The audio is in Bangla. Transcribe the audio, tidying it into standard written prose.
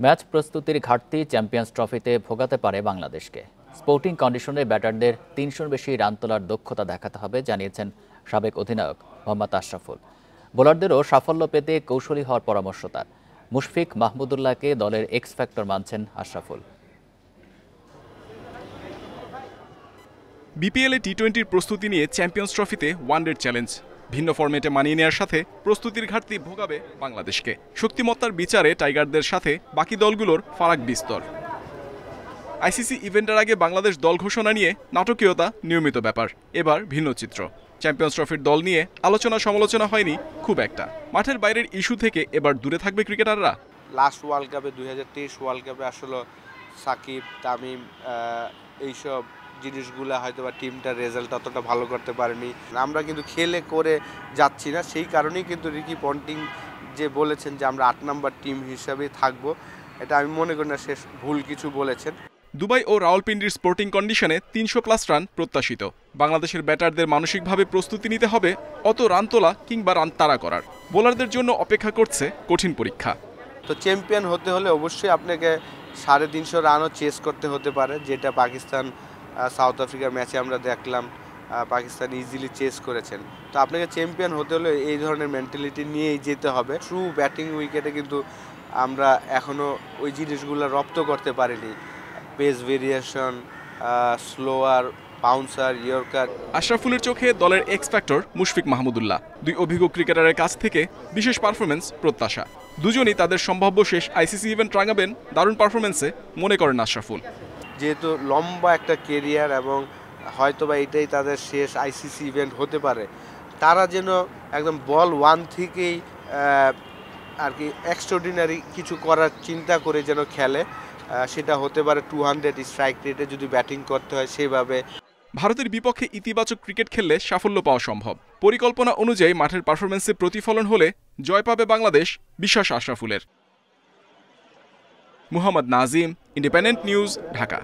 ম্যাচ প্রস্তুতির ঘাটতি চ্যাম্পিয়ন্স ট্রফিতে ভোগাতে পারে বাংলাদেশকে। স্পোর্টিং কন্ডিশনে ব্যাটারদের ৩০০-র বেশি রান তোলার দক্ষতা দেখাতে হবে জানিয়েছেন সাবেক অধিনায়ক মোহাম্মদ আশরাফুল। বোলারদেরও সাফল্য পেতে কৌশলী হওয়ার পরামর্শ তার। মুশফিক মাহমুদুল্লাহকে দলের এক্স ফ্যাক্টর মানছেন আশরাফুল। বিপিএলে টি-20-র প্রস্তুতি নিয়ে চ্যাম্পিয়ন্স ট্রফিতে ওয়ানডের চ্যালেঞ্জ। ভিন্ন ফরম্যাটে মানিয়ে নেওয়ার সাথে প্রস্তুতির ঘাটতি ভোগাবে বাংলাদেশকে। শক্তিমত্তার বিচারে টাইগারদের সাথে বাকি দলগুলোর ফারাক বিস্তর। আইসিসি ইভেন্টের আগে বাংলাদেশ দল ঘোষণা নিয়ে নাটকীয়তা নিয়মিত ব্যাপার। এবার ভিন্ন চিত্র। চ্যাম্পিয়ন্স ট্রফির দল নিয়ে আলোচনা সমালোচনা হয়নি খুব একটা। মাঠের বাইরের ইস্যু থেকে এবার দূরে থাকবে ক্রিকেটাররা। লাস্ট ওয়ার্ল্ড কাপে 2023 ওয়ার্ল্ড কাপে আসলে সাকিব, তামিম এইসব জিনিসগুলো হয়তো বা টিমটার রেজাল্ট অতটা ভালো করতে পারেনি। আমরা কিন্তু খেলে করে যাচ্ছি না, সেই কারণেই কিন্তু রিকি পন্টিং যে বলেছেন যে আমরা 8 নম্বর টিম হিসাবে থাকবো, এটা আমি মনে করি না সে ভুল কিছু বলেছেন। দুবাই ও রাওয়ালপিন্ডির স্পোর্টিং কন্ডিশনে ৩০০+ রান প্রত্যাশিত। বাংলাদেশের ব্যাটারদের মানসিকভাবে প্রস্তুতি নিতে হবে অত রান তোলা কিংবা রান তাড়া করার। বোলারদের জন্য অপেক্ষা করছে কঠিন পরীক্ষা। তো চ্যাম্পিয়ন হতে হলে অবশ্যই আপনাকে 350 রানও চেস করতে হতে পারে, যেটা পাকিস্তান সাউথ আফ্রিকার ম্যাচে আমরা দেখলাম পাকিস্তান ইজিলি চেস করেছেন। তো আপনাকে চ্যাম্পিয়ন হতে হলে এই ধরনের মেন্টালিটি নিয়েই যেতে হবে। ট্রু ব্যাটিং উইকেটে কিন্তু আমরা এখনও ওই জিনিসগুলো রপ্ত করতে পারিনি। Pace variation, slower, bouncer, yorker. আশরাফুলের চোখে দলের এক্স ফ্যাক্টর মুশফিক মাহমুদুল্লাহ। দুই অভিজ্ঞ ক্রিকেটারের কাছ থেকে বিশেষ পারফরমেন্স প্রত্যাশা। দুজনই তাদের সম্ভাব্য শেষ আইসিসি ইভেন্ট রাঙাবেন দারুণ পারফরমেন্সে মনে করেন আশরাফুল। যেহেতু লম্বা একটা কেরিয়ার এবং হয়তোবা এটাই তাদের শেষ আইসিসি ইভেন্ট হতে পারে, তারা যেন একদম বল ওয়ান থেকেই আর কি এক্সট্রাঅর্ডিনারি কিছু করার চিন্তা করে যেন খেলে। সেটা হতে পারে 200 স্ট্রাইক রেটে যদি ব্যাটিং করতে হয় সেভাবে। ভারতের বিপক্ষে ইতিবাচক ক্রিকেট খেললে সাফল্য পাওয়া সম্ভব। পরিকল্পনা অনুযায়ী মাঠের পারফরমেন্সে প্রতিফলন হলে জয় পাবে বাংলাদেশ, বিশ্বাস আশরাফুলের। Muhammad Nazim, Independent News, Dhaka.